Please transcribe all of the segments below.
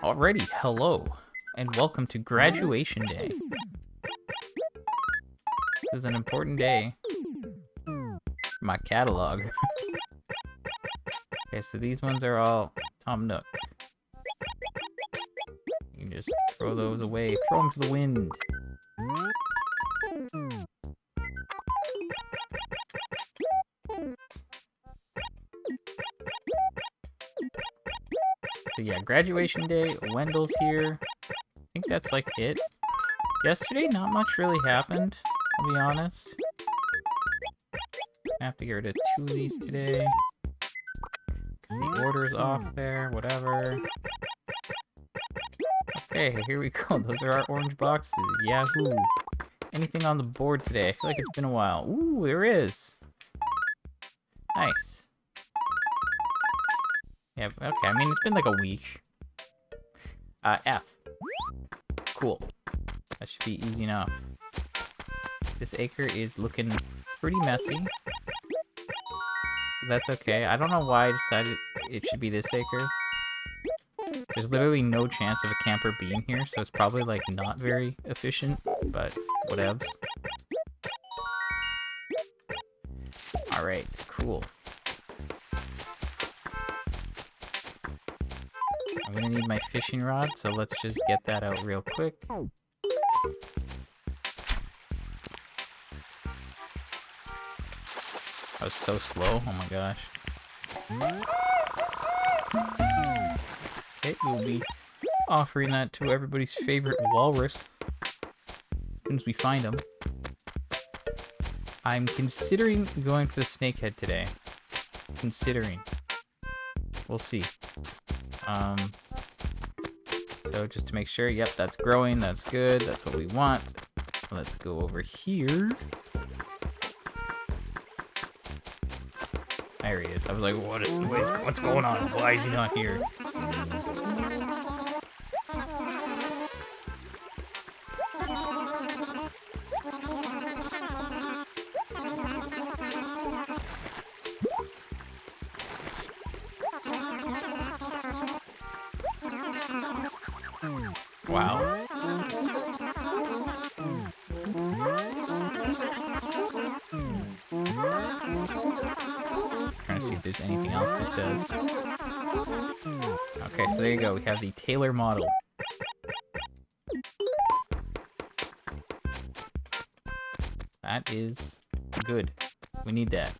Alrighty, hello, and welcome to graduation day. This is an important day for my catalog. Okay, so these ones are all Tom Nook. You can just throw those away, throw them to the wind. So yeah, graduation day, Wendell's here. I think that's like it. Yesterday, not much really happened, I'll be honest. I have to get rid of 2 of these today. Because the order's off there, whatever. Okay, here we go. Those are our orange boxes. Yahoo! Anything on the board today? I feel like it's been a while. Ooh, there is. Nice. Yeah, okay, I mean, it's been like a week. F. Cool. That should be easy enough. This acre is looking pretty messy. That's okay. I don't know why I decided it should be this acre. There's literally no chance of a camper being here, so it's probably like not very efficient, but whatevs. Alright, cool. I'm gonna need my fishing rod, so let's just get that out real quick. I was so slow, oh my gosh. Okay, we'll be offering that to everybody's favorite walrus as soon as we find them. I'm considering going for the snakehead today. Considering. We'll see. So just to make sure, yep, that's growing, that's good, that's what we want. Let's go over here. There he is. I was like, what's going on? Why is he not here? Wow. Trying to see if there's anything else he says. Okay, so there you go. We have the Taylor model. That is good. We need that.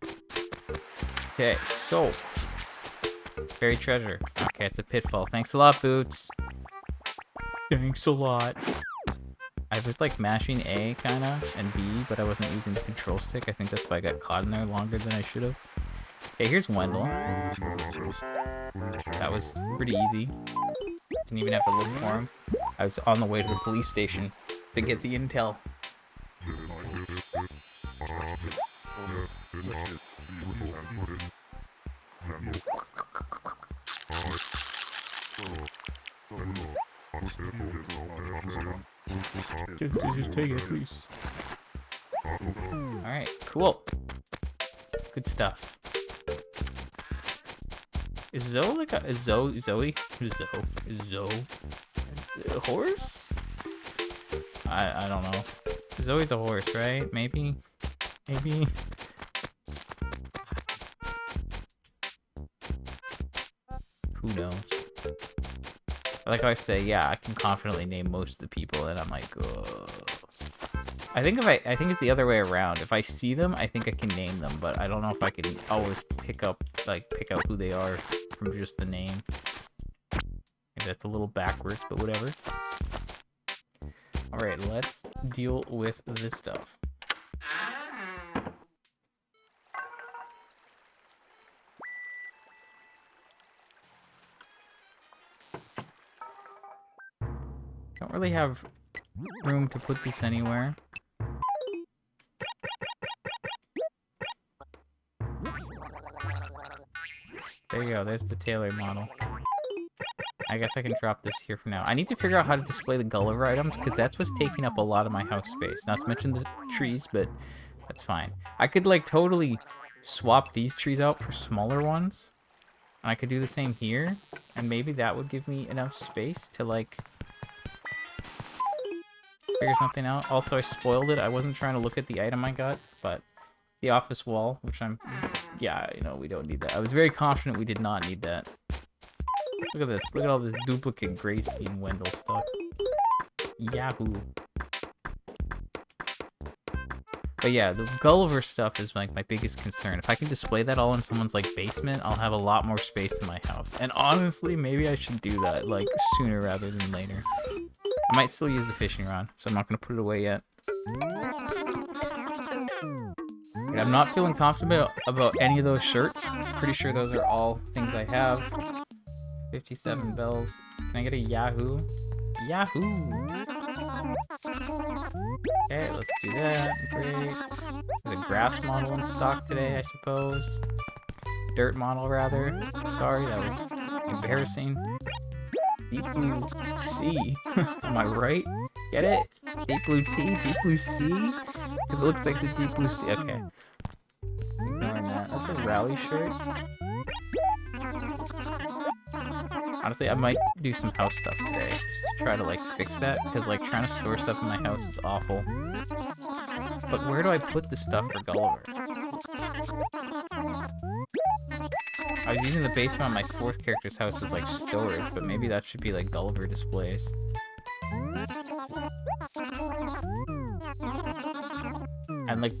Okay, so buried treasure. Okay, it's a pitfall. Thanks a lot, Boots. Thanks a lot. I was like mashing A kinda and B, but I wasn't using the control stick. I think that's why I got caught in there longer than I should have. Okay, here's Wendell. That was pretty easy. Didn't even have to look for him. I was on the way to the police station to get the intel. Just take it, please. Alright, cool. Good stuff. Is Zoe like a... Is Zoe a horse? I don't know. Zoe's a horse, right? Maybe? Maybe? Who knows? Like I say, yeah, I can confidently name most of the people, and I'm like, ugh. I think it's the other way around. If I see them, I think I can name them, but I don't know if I can always pick out who they are from just the name. Maybe that's a little backwards, but whatever. All right, let's deal with this stuff. Don't really have room to put this anywhere. There you go, there's the Taylor model. I guess I can drop this here for now. I need to figure out how to display the Gulliver items, because that's what's taking up a lot of my house space. Not to mention the trees, but that's fine. I could, like, totally swap these trees out for smaller ones. And I could do the same here. And maybe that would give me enough space to, like, figure something out. Also, I spoiled it. I wasn't trying to look at the item I got, but the office wall, which I'm... Yeah, you know, we don't need that. I was very confident we did not need that. Look at this. Look at all this duplicate Gracie and Wendell stuff. Yahoo. But yeah, the Gulliver stuff is like my biggest concern. If I can display that all in someone's like basement, I'll have a lot more space in my house. And honestly, maybe I should do that like sooner rather than later. I might still use the fishing rod, so I'm not going to put it away yet. I'm not feeling confident about any of those shirts. Pretty sure those are all things I have. 57 bells. Can I get a Yahoo? Yahoo! Okay, let's do that. Great. There's a grass model in stock today, I suppose. Dirt model, rather. Sorry, that was embarrassing. Deep blue C. Am I right? Get it? Deep blue T? Deep blue C? Because it looks like the deep blue C. Okay. Ignoring that. That's a rally shirt. Honestly, I might do some house stuff today, just to try to, like, fix that, because, like, trying to store stuff in my house is awful. But where do I put the stuff for Gulliver? I was using the basement on my fourth character's house as, like, storage, but maybe that should be, like, Gulliver displays. And, like,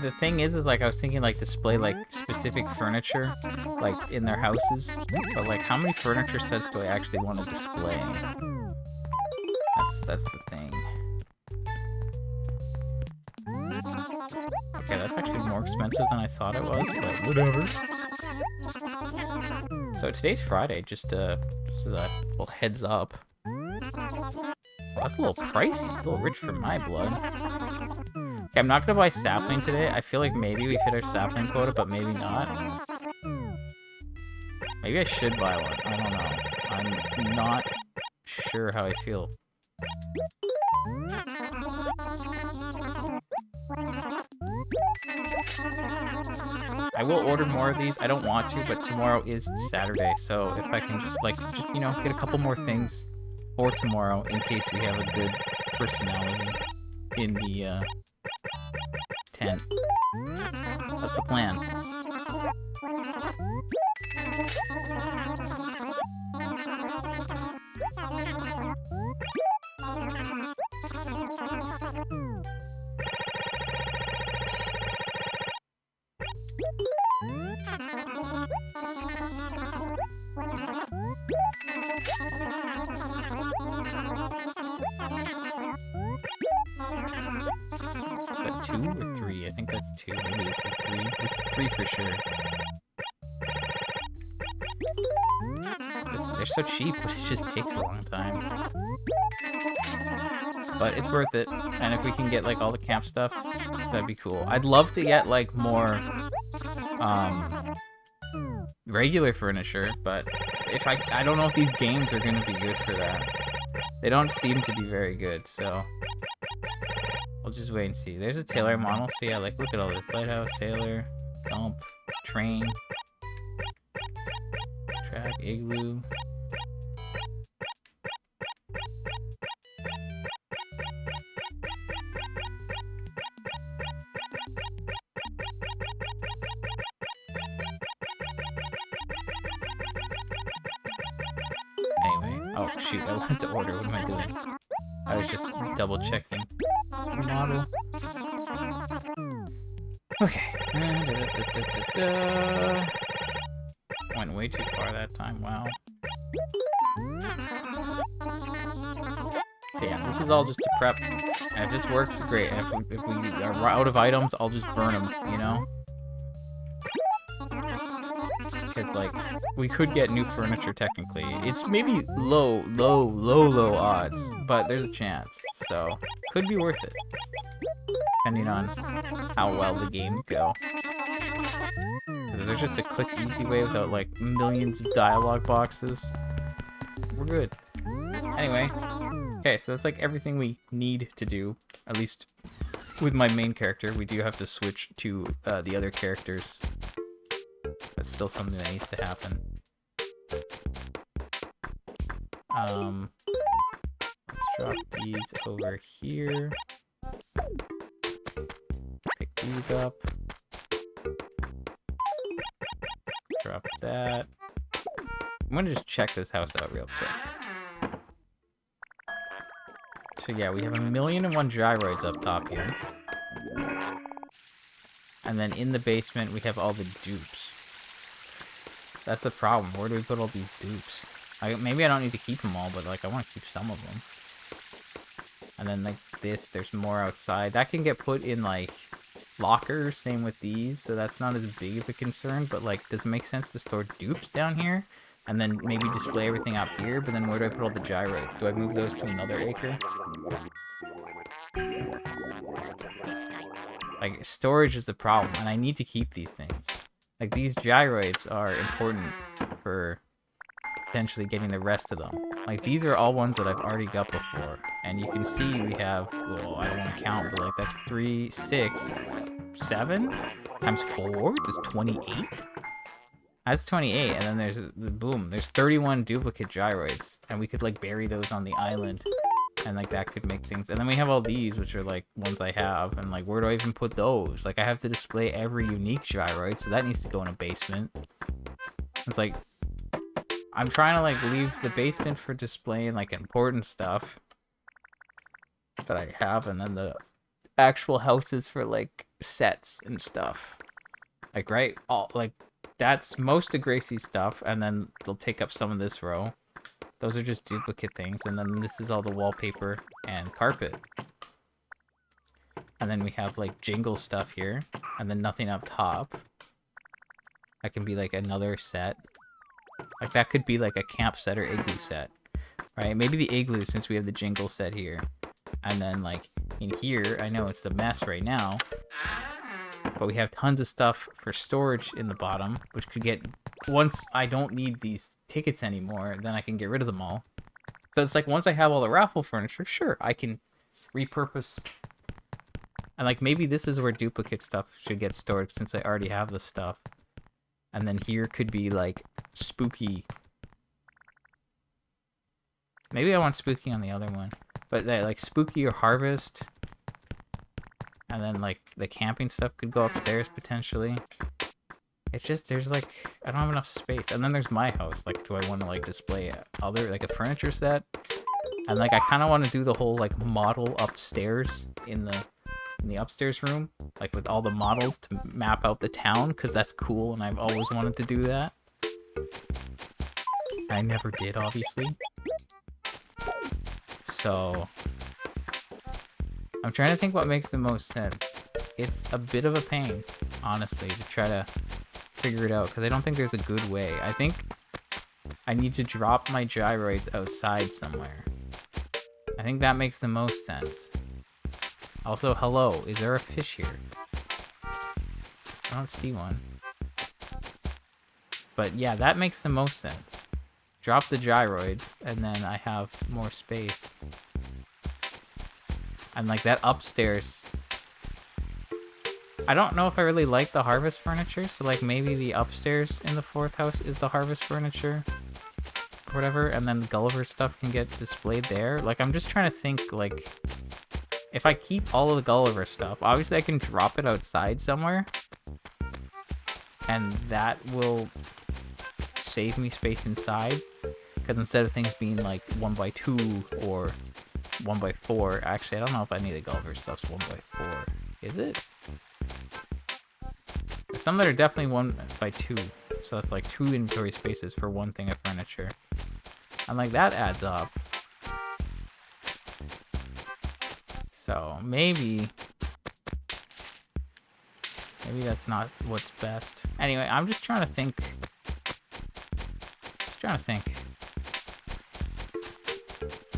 the thing is, like, I was thinking, like, display, like, specific furniture, like, in their houses. But, like, how many furniture sets do I actually want to display? That's the thing. Okay, that's actually more expensive than I thought it was, but whatever. So today's Friday, just a little heads up. Well, that's a little pricey, a little rich for my blood. Okay, I'm not gonna buy sapling today. I feel like maybe we've hit our sapling quota, but maybe not. Maybe I should buy one. I don't know. I'm not sure how I feel. I will order more of these. I don't want to, but tomorrow is Saturday, so if I can just you know, get a couple more things for tomorrow in case we have a good personality in the tent. That's the plan. Is that 2 or 3? I think that's 2. Maybe this is 3. This is 3 for sure. They're so cheap, but it just takes a long time. But it's worth it. And if we can get, like, all the camp stuff, that'd be cool. I'd love to get, like, more, regular furniture, but if I don't know if these games are gonna be good for that. They don't seem to be very good, so we'll just wait and see. There's a Taylor model, so yeah, like, look at all this. Lighthouse, sailor, dump, train, track, igloo. Anyway, oh shoot, I wanted to order. What am I doing? I was just double checking the model. Okay. Went way too far that time. Wow. So yeah, this is all just to prep. And if this works, great. And if we are out of items, I'll just burn them, you know? Because, like, we could get new furniture, technically. It's maybe low odds, but there's a chance. So, could be worth it. Depending on how well the games go. If there's just a quick, easy way without, like, millions of dialogue boxes, we're good. Anyway, okay, so that's, like, everything we need to do. At least with my main character. We do have to switch to the other characters that's still something that needs to happen. Let's drop these over here. Pick these up. Drop that. I'm gonna just check this house out real quick. So yeah, we have 1,000,001 gyroids up top here. And then in the basement, we have all the dupes. That's the problem. Where do we put all these dupes? Maybe I don't need to keep them all, but like I want to keep some of them. And then like this, there's more outside. That can get put in like lockers, same with these, so that's not as big of a concern. But like, does it make sense to store dupes down here? And then maybe display everything up here, but then where do I put all the gyroids? Do I move those to another acre? Like, storage is the problem, and I need to keep these things. Like, these gyroids are important for potentially getting the rest of them. Like, these are all ones that I've already got before. And you can see we have, well, I don't want to count, but like, that's 3, 6, 7 times 4? That's 28? That's 28, and then there's the boom. There's 31 duplicate gyroids, and we could like bury those on the island, and like that could make things. And then we have all these, which are like ones I have, and like where do I even put those? Like I have to display every unique gyroid, so that needs to go in a basement. It's like I'm trying to like leave the basement for displaying like important stuff that I have, and then the actual houses for like sets and stuff. Like right, all like. That's most of Gracie's stuff, and then they'll take up some of this row. Those are just duplicate things, and then this is all the wallpaper and carpet. And then we have like jingle stuff here, and then nothing up top. That can be like another set. Like that could be like a camp set or igloo set, right? Maybe the igloo, since we have the jingle set here. And then like in here, I know it's a mess right now, but we have tons of stuff for storage in the bottom, which could get, once I don't need these tickets anymore, then I can get rid of them all. So it's like, once I have all the raffle furniture, sure, I can repurpose. And like, maybe this is where duplicate stuff should get stored, since I already have the stuff. And then here could be like spooky. Maybe I want spooky on the other one. But that, like spooky or harvest. And then, like, the camping stuff could go upstairs, potentially. It's just, there's, like, I don't have enough space. And then there's my house. Like, do I want to, like, display other, like, a furniture set? And, like, I kind of want to do the whole, like, model upstairs in the upstairs room. Like, with all the models to map out the town, because that's cool, and I've always wanted to do that. I never did, obviously. So I'm trying to think what makes the most sense. It's a bit of a pain, honestly, to try to figure it out, because I don't think there's a good way. I think I need to drop my gyroids outside somewhere. I think that makes the most sense. Also, hello, is there a fish here? I don't see one. But yeah, that makes the most sense. Drop the gyroids, and then I have more space. And like that upstairs, I don't know if I really like the harvest furniture, so like maybe the upstairs in the 4th house is the harvest furniture or whatever, and then Gulliver stuff can get displayed there. Like I'm just trying to think, like if I keep all of the Gulliver stuff, obviously I can drop it outside somewhere, and that will save me space inside, because instead of things being like 1x2 or 1x4, actually I don't know if any of the Gulliver stuff's 1x4. Is it? There's some that are definitely 1x2, so that's like 2 inventory spaces for one thing of furniture, and like that adds up. So maybe that's not what's best. Anyway, I'm just trying to think.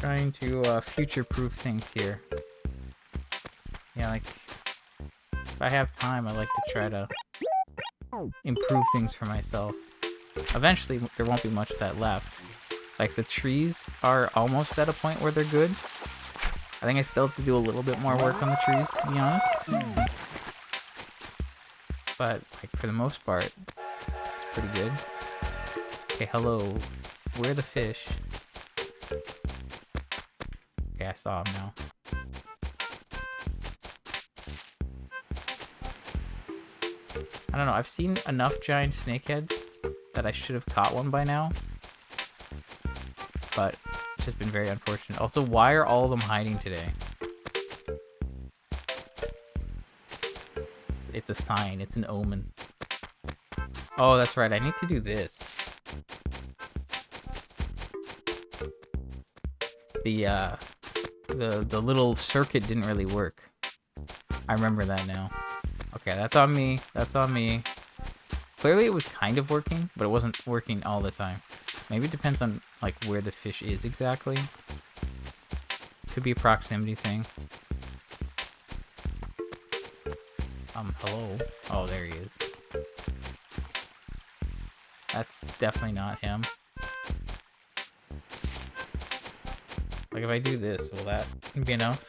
Trying to future-proof things here. Yeah, like if I have time, I like to try to improve things for myself. Eventually, there won't be much of that left. Like the trees are almost at a point where they're good. I think I still have to do a little bit more work on the trees, to be honest. But like for the most part, it's Pretty good. Okay, hello. Where are the fish? Okay, I saw him now. I don't know. I've seen enough giant snakeheads that I should have caught one by now. But it's just been very unfortunate. Also, why are all of them hiding today? It's a sign. It's an omen. Oh, that's right. I need to do this. The little circuit didn't really work. I remember that now. Okay, that's on me. That's on me. Clearly it was kind of working, but it wasn't working all the time. Maybe it depends on like where the fish is exactly. Could be a proximity thing. Hello? Oh, there he is. That's definitely not him. Like, if I do this, will that be enough?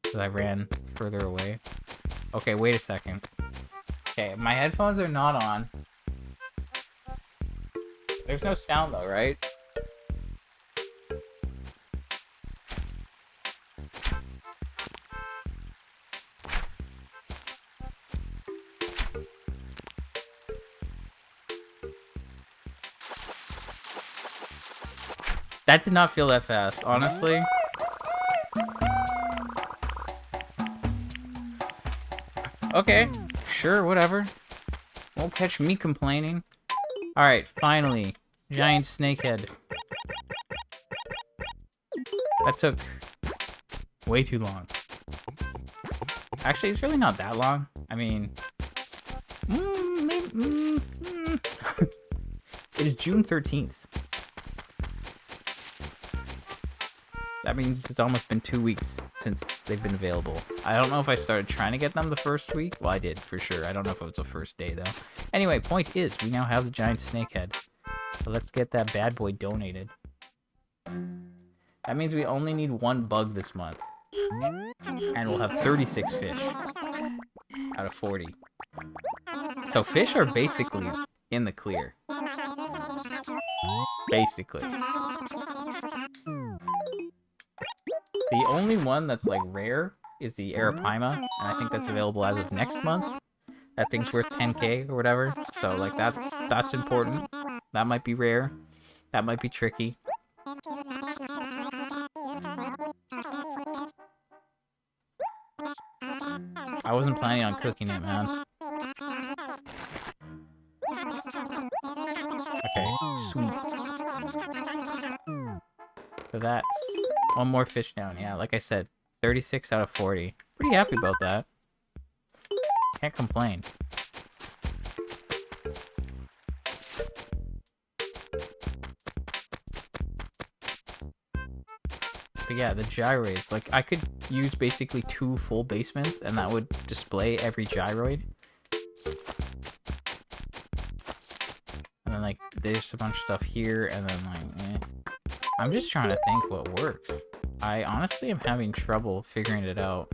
Because I ran further away. Okay, wait a second. Okay, my headphones are not on. There's no sound though, right? That did not feel that fast, honestly. Okay, sure, whatever. Won't catch me complaining. Alright, finally. Giant snakehead. That took way too long. Actually, it's really not that long. I mean... It is June 13th. That means it's almost been 2 weeks since they've been available. I don't know if I started trying to get them the first week. Well, I did, for sure. I don't know if it was the first day, though. Anyway, point is, we now have the giant snakehead. So let's get that bad boy donated. That means we only need 1 bug this month. And we'll have 36 fish. Out of 40. So fish are basically in the clear. Basically. The only one that's like rare is the Arapaima, and I think that's available as of next month. That thing's worth 10k or whatever, so like that's important. That might be rare. That might be tricky. I wasn't planning on cooking it, man. Okay, sweet. So that's 1 more fish down. Yeah, like I said, 36 out of 40. Pretty happy about that. Can't complain. But yeah, the gyroids. Like, I could use basically 2 full basements, and that would display every gyroid. And then, like, there's a bunch of stuff here, and then, like, I'm just trying to think what works. I honestly am having trouble figuring it out.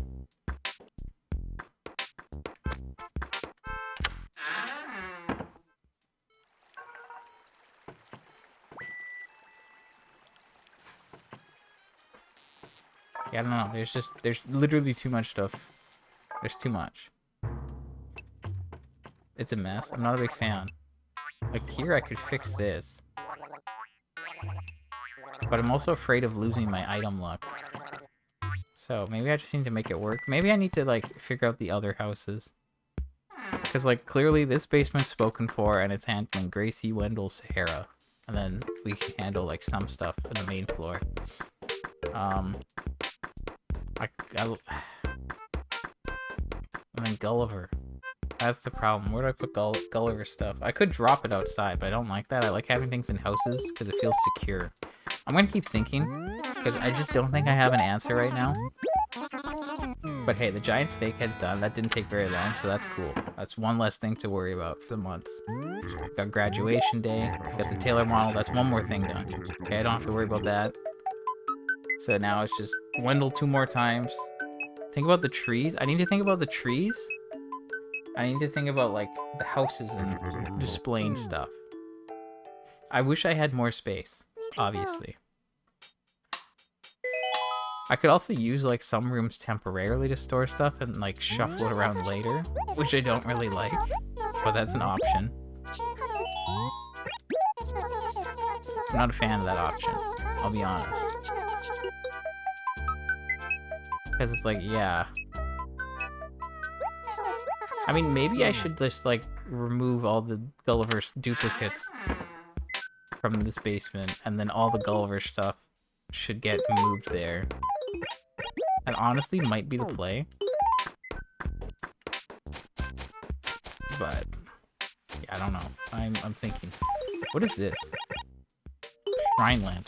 Yeah, I don't know. There's literally too much stuff. There's too much. It's a mess. I'm not a big fan. Like, here I could fix this. But I'm also afraid of losing my item luck. So, maybe I just need to make it work. Maybe I need to, like, figure out the other houses. Because, like, clearly this basement's spoken for, and it's handling Gracie, Wendell, Sahara. And then we can handle, like, some stuff in the main floor. And then Gulliver. That's the problem. Where do I put Gulliver's stuff? I could drop it outside, but I don't like that. I like having things in houses because it feels secure. I'm gonna keep thinking because I just don't think I have an answer right now. But hey, the giant snakehead's done. That didn't take very long, so that's cool. That's 1 less thing to worry about for the month. Got graduation day. Got the Taylor model. That's 1 more thing done. Okay, I don't have to worry about that. So now it's just Wendell 2 more times. Think about the trees. I need to think about the trees. I need to think about, like, the houses and displaying stuff. I wish I had more space, obviously. I could also use, like, some rooms temporarily to store stuff and, like, shuffle it around later, which I don't really like, but that's an option. I'm not a fan of that option, I'll be honest. Because it's like, yeah. I mean, maybe I should just, like, remove all the Gulliver's duplicates from this basement, and then all the Gulliver stuff should get moved there. And honestly, might be the play. But, yeah, I don't know. I'm thinking. What is this? Shrine lantern.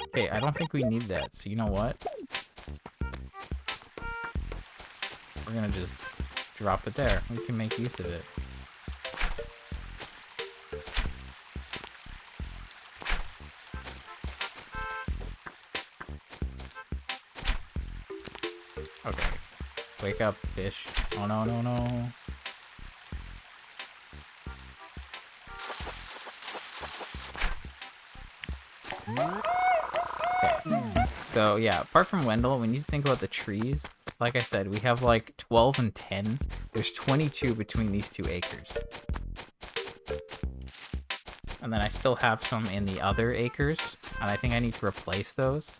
Okay, I don't think we need that, so you know what? We're gonna just drop it there. We can make use of it. Okay. Wake up, fish. Oh no, no, no. Okay. So yeah, apart from Wendell, we need to think about the trees. Like I said, we have like 12 and 10. There's 22 between these 2 acres. And then I still have some in the other acres, and I think I need to replace those.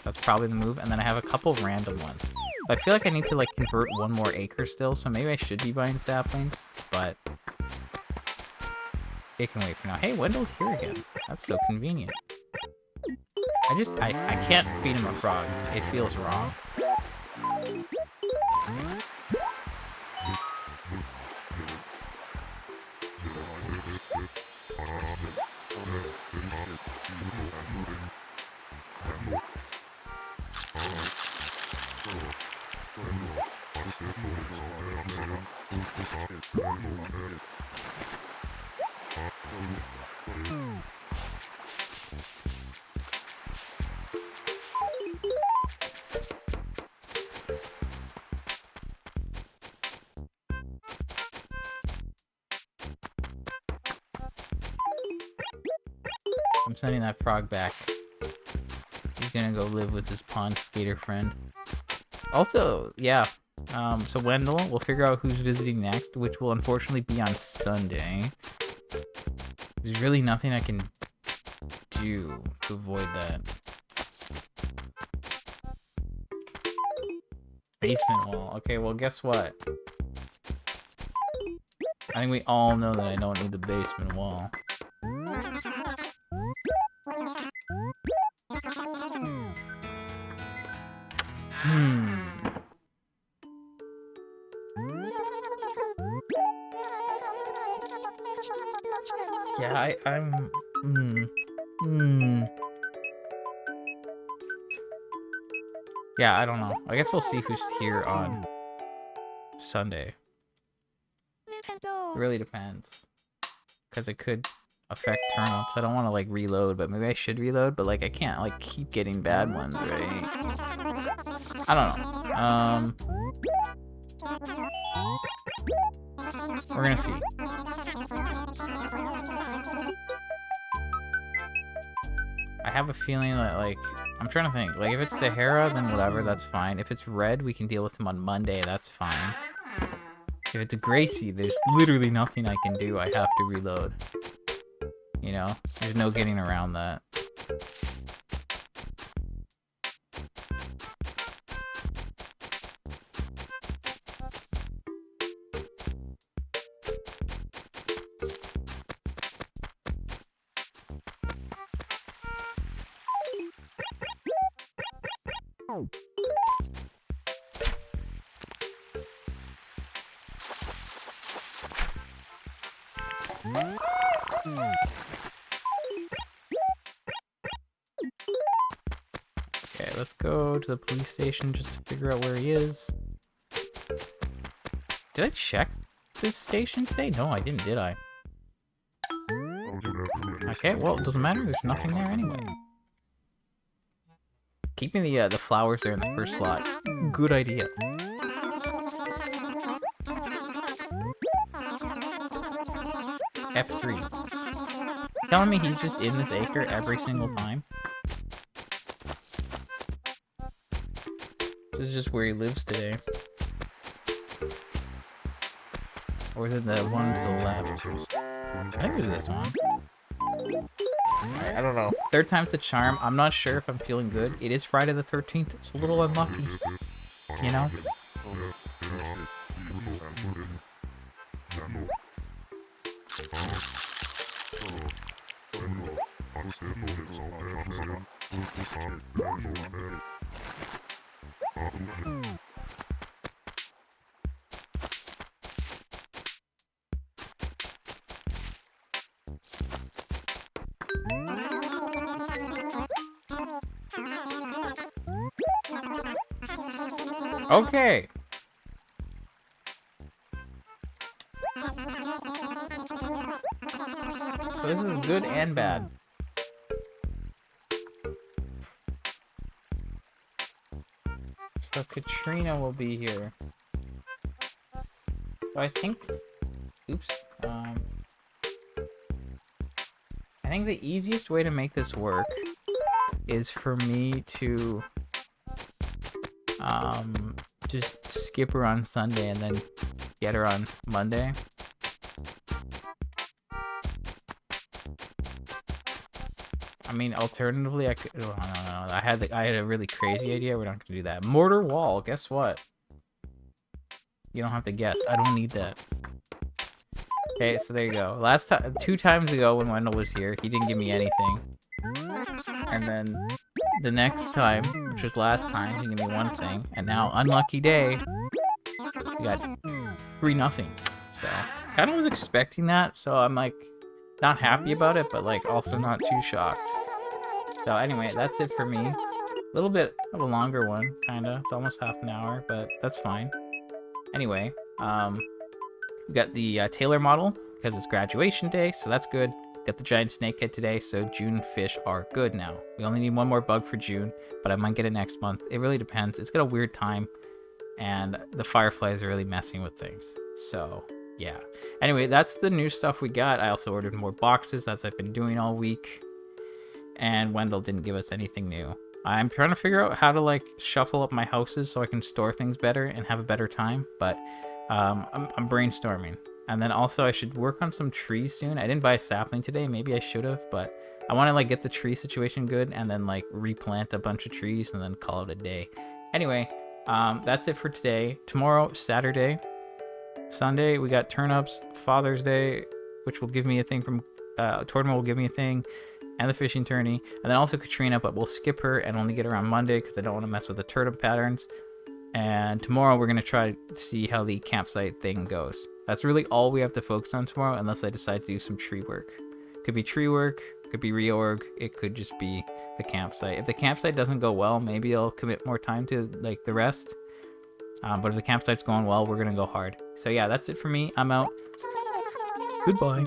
That's probably the move. And then I have a couple random ones. So I feel like I need to like convert 1 more acre still, so maybe I should be buying saplings, but it can wait for now. Hey, Wendell's here again. That's so convenient. I can't feed him a frog. It feels wrong. I'm sending that frog back. He's gonna go live with his pond skater friend. Also, yeah. So Wendell, we'll figure out who's visiting next, which will unfortunately be on Sunday. There's really nothing I can do to avoid that. Basement wall. Okay, well, guess what? I think we all know that I don't need the basement wall. Yeah, Yeah, I don't know. I guess we'll see who's here on Sunday. It really depends. Because it could affect turnips. I don't want to, like, reload, but maybe I should reload, but, like, I can't, like, keep getting bad ones, right? I don't know. We're gonna see. I have a feeling that, like, I'm trying to think. Like, if it's Sahara, then whatever, that's fine. If it's Red, we can deal with him on Monday, that's fine. If it's Gracie, there's literally nothing I can do. I have to reload. You know? There's no getting around that. Okay, let's go to the police station just to figure out where he is. Did I check this station today? No, I didn't, did I? Okay, well, it doesn't matter. There's nothing there anyway. Keeping the flowers there in the first slot. Good idea. F3. Telling me he's just in this acre every single time? This is just where he lives today. Or is it the one to the left? I think it's this one. I don't know. Third time's the charm. I'm not sure if I'm feeling good. It is Friday the 13th. It's a little unlucky. You know? Okay. So this is good and bad. So Katrina will be here. So I think... Oops. I think the easiest way to make this work is for me to just skip her on Sunday and then get her on Monday. I mean, alternatively, I could. Oh, no. I had a really crazy idea. We're not gonna do that. Mortar wall. Guess what? You don't have to guess. I don't need that. Okay, so there you go. Last time, 2 times ago when Wendell was here, he didn't give me anything. And then the next time, which was last time, he gave me 1 thing. And now, unlucky day, we got 3-0. So, kind of was expecting that. So I'm like, not happy about it, but like also not too shocked. So anyway, that's it for me. A little bit of a longer one, kinda. It's almost half an hour, but that's fine. Anyway, we got the Taylor model because it's graduation day, so that's good. Got the giant snakehead today, so June fish are good now. We only need 1 more bug for June, but I might get it next month. It really depends. It's got a weird time, and the fireflies are really messing with things. So yeah. Anyway, that's the new stuff we got. I also ordered more boxes as I've been doing all week. And Wendell didn't give us anything new. I'm trying to figure out how to like shuffle up my houses so I can store things better and have a better time. But I'm brainstorming. And then also I should work on some trees soon. I didn't buy a sapling today. Maybe I should have, but I want to like get the tree situation good and then like replant a bunch of trees and then call it a day. Anyway, that's it for today. Tomorrow, Saturday. Sunday, we got turnips. Father's Day, which will give me a thing from... Tournament will give me a thing. And the fishing tourney. And then also Katrina, but we'll skip her and only get her on Monday because I don't want to mess with the turnip patterns. And tomorrow we're going to try to see how the campsite thing goes. That's really all we have to focus on tomorrow unless I decide to do some tree work. Could be tree work, could be reorg, it could just be the campsite. If the campsite doesn't go well, maybe I'll commit more time to like the rest. But if the campsite's going well, we're going to go hard. So yeah, that's it for me. I'm out. Goodbye.